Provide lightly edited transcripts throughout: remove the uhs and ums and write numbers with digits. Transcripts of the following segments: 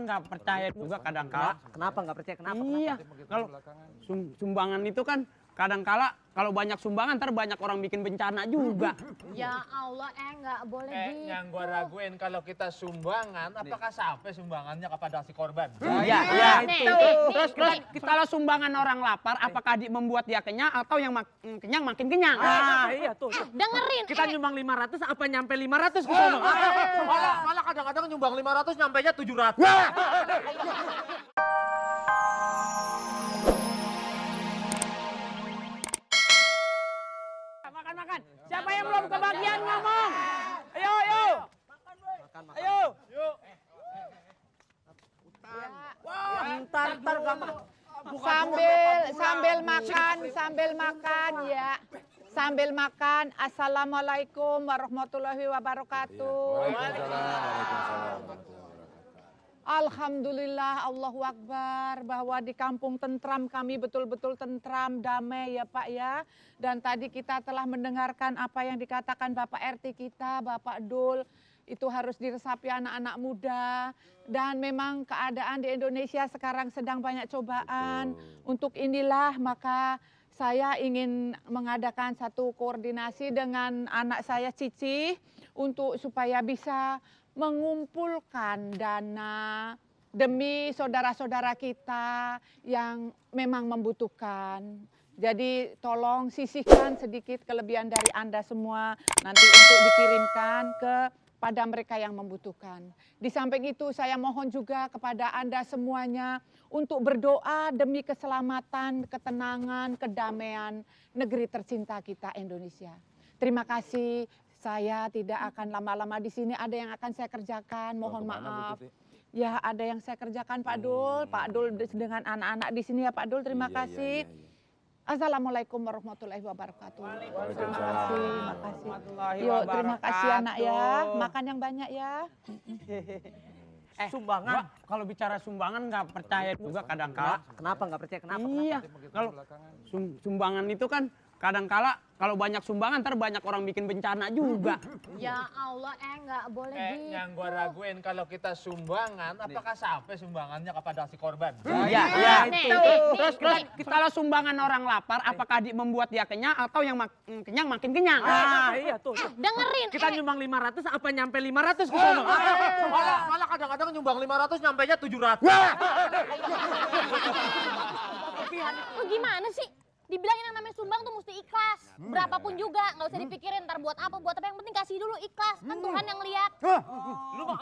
nggak percaya juga kadang-kala. Kenapa nggak percaya? Kenapa? Iya, kalau sumbangan itu kan kadang-kala kalau banyak sumbangan ntar banyak orang bikin bencana juga. Ya Allah, nggak boleh gitu. Yang gua raguin kalau kita sumbangan, apakah sampai sumbangannya kepada si korban? Iya, iya. Nih, Terus kalau sumbangan orang lapar, apakah membuat dia kenyang atau yang kenyang makin kenyang? Iya tuh. dengerin. Kita nyumbang 500 apa nyampe 500 ke sono? Malah kadang-kadang nyumbang 500 nyampainya 700. Makan. Siapa yang belum kebagian ngomong? Ayo. Ayo. Ntar gampang. Sambil makan ya. Sambil makan. Assalamualaikum warahmatullahi wabarakatuh. Alhamdulillah, Allahu Akbar, bahwa di kampung tentram kami betul-betul tentram, damai ya Pak ya. Dan tadi kita telah mendengarkan apa yang dikatakan Bapak RT kita, Bapak Dul, itu harus diresapi anak-anak muda. Dan memang keadaan di Indonesia sekarang sedang banyak cobaan. Untuk inilah maka saya ingin mengadakan satu koordinasi dengan anak saya Cici untuk supaya bisa mengumpulkan dana demi saudara-saudara kita yang memang membutuhkan. Jadi tolong sisihkan sedikit kelebihan dari Anda semua nanti untuk dikirimkan kepada mereka yang membutuhkan. Di samping itu saya mohon juga kepada Anda semuanya untuk berdoa demi keselamatan, ketenangan, kedamaian negeri tercinta kita Indonesia. Terima kasih. Saya tidak akan lama-lama di sini, ada yang akan saya kerjakan, mohon maaf. Ya, ada yang saya kerjakan Pak Dul. Pak Dul dengan anak-anak di sini ya Pak Dul, terima kasih. Assalamualaikum warahmatullahi wabarakatuh. Terima kasih. Yuk, terima kasih anak ya, makan yang banyak ya. Sumbangan. Kalau bicara sumbangan nggak percaya juga kadang-kala. Kenapa nggak percaya? Kenapa? Iya, kalau sumbangan itu kan kadang-kala kalau banyak sumbangan ntar banyak orang bikin bencana juga. Ya Allah, nggak boleh gitu. Yang gua raguin kalau kita sumbangan, apakah sampai sumbangannya kepada si korban? Iya. Nih, Terus kalau sumbangan orang lapar, apakah membuat dia kenyang atau yang kenyang makin kenyang? Iya tuh. dengerin. Kita nyumbang 500 apa nyampe 500 ke sono? Malah kadang-kadang nyumbang 500 nyampainya 700. Lu gimana sih? Dibilangin yang namanya sumbang tuh mesti ikhlas. Berapapun juga, nggak usah dipikirin ntar buat apa, yang penting kasih dulu ikhlas. Kan Tuhan yang lihat. Lu mah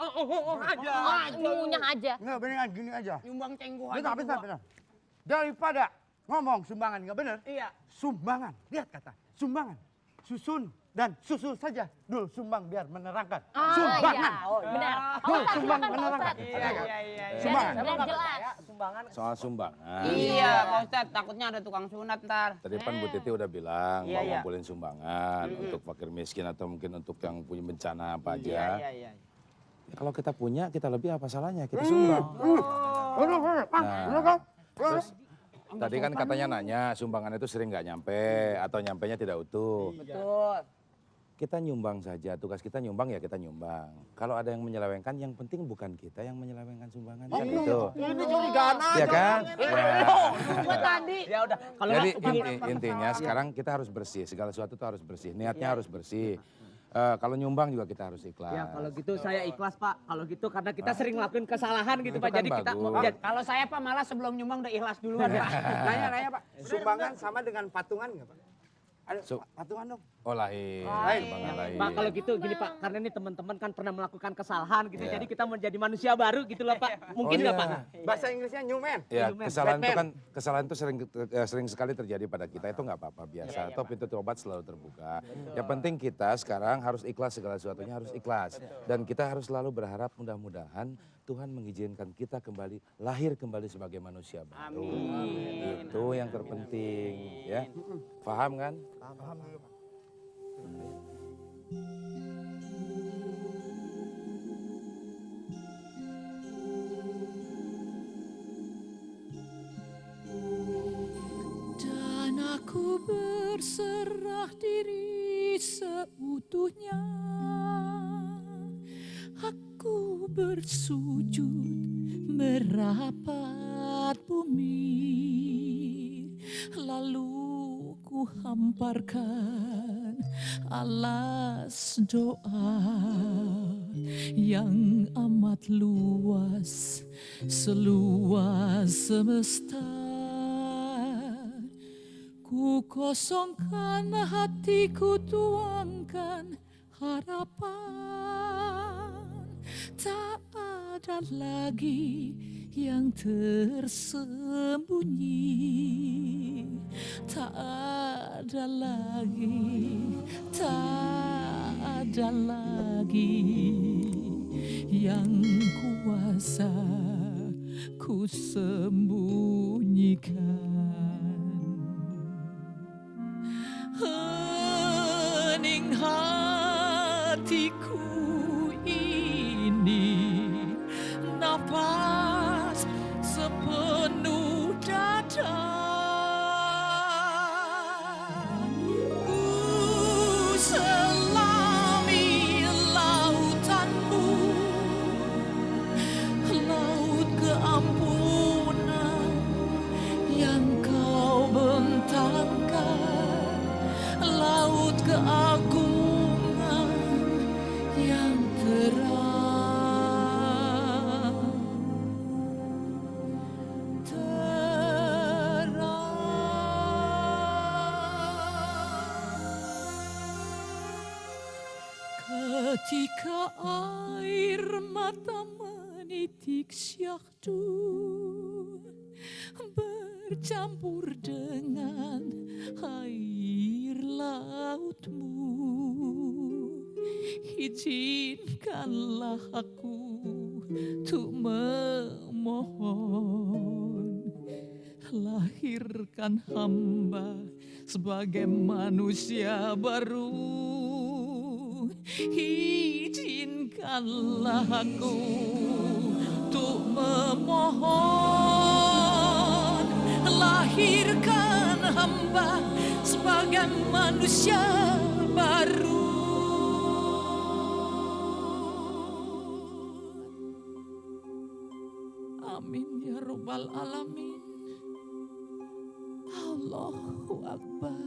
aja. Ngunyah aja. Nggak beneran gini aja. Nyumbang cengguh aja. Bentar. Daripada ngomong sumbangan nggak bener. Iya. Sumbangan. Lihat kata. Sumbangan. Susun dan susul saja. Dulu sumbang biar menerangkan. Sumbangan. Iya. Benar. Sumbang Silakan, Pak menerangkan. Ustadz. Iya. Sumbangan. Biar jelas. Soal sumbangan. Iya, Pak Ustadz, takutnya ada tukang sunat ntar. Tadi kan Bu Titi udah bilang Iya, mau iya. ngumpulin sumbangan untuk fakir miskin atau mungkin untuk yang punya bencana apa aja. Iya. Ya, kalau kita punya, kita lebih apa salahnya? Kita sumbang. Bener kan? Terus tadi kan katanya nanya sumbangan itu sering nggak nyampe atau nyampainya tidak utuh. Betul. Kita nyumbang saja, tugas kita nyumbang ya kita nyumbang. Kalau ada yang menyelewengkan, yang penting bukan kita yang menyelewengkan sumbangan. Kan itu. Ini curigaan aja. Iya kan? Gua tadi. Ya udah. Kalau Jadi intinya sekarang kita harus bersih, segala sesuatu itu harus bersih, niatnya harus bersih. Kalau nyumbang juga kita harus ikhlas. Ya kalau gitu saya ikhlas Pak. Kalau gitu karena kita sering ngelakuin kesalahan gitu Itu Pak. kan Jadi kita bagus. Kalau saya Pak malah sebelum nyumbang udah ikhlas duluan Pak. Nanya Pak. Sumbangan sama dengan patungan nggak Pak? Ada patungan dong. Oh lain, Lain. sumbangan lain. Pak kalau gitu gini Pak, karena ini teman-teman kan pernah melakukan kesalahan gitu, jadi kita menjadi manusia baru gitu loh Pak. Mungkin nggak Pak? Bahasa Inggrisnya new man. Ya, Human. kesalahan itu sering sekali terjadi pada kita, itu nggak apa-apa biasa. Atau pintu tobat selalu terbuka. Yang penting kita sekarang harus ikhlas, segala sesuatunya harus ikhlas. Dan kita harus selalu berharap mudah-mudahan Tuhan mengizinkan kita kembali lahir kembali sebagai manusia baru. Itu yang terpenting, ya. Paham kan? Paham dulu Pak. Dan aku berserah diri seutuhnya. Aku bersujud merapat bumi, lalu ku hamparkan alas doa yang amat luas, seluas semesta. Ku kosongkan hatiku, tuangkan harapan. Tak ada lagi yang tersembunyi, tak ada lagi, tak ada lagi yang kuasa ku sembunyikan. Hening hatiku ini, nafas sepenuh dada. Ku selami lautanmu, laut keampunan yang kau bentangkan, laut keagungan yang terang. Ketika air mata menitik syahdu bercampur dengan air lautmu, izinkanlah aku untuk memohon, lahirkan hamba sebagai manusia baru. Izinkanlah aku untuk memohon, lahirkan hamba sebagai manusia baru. Amin ya Rabbal Alamin. Allahu Akbar.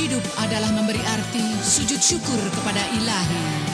Hidup adalah memberi arti sujud syukur kepada Ilahi.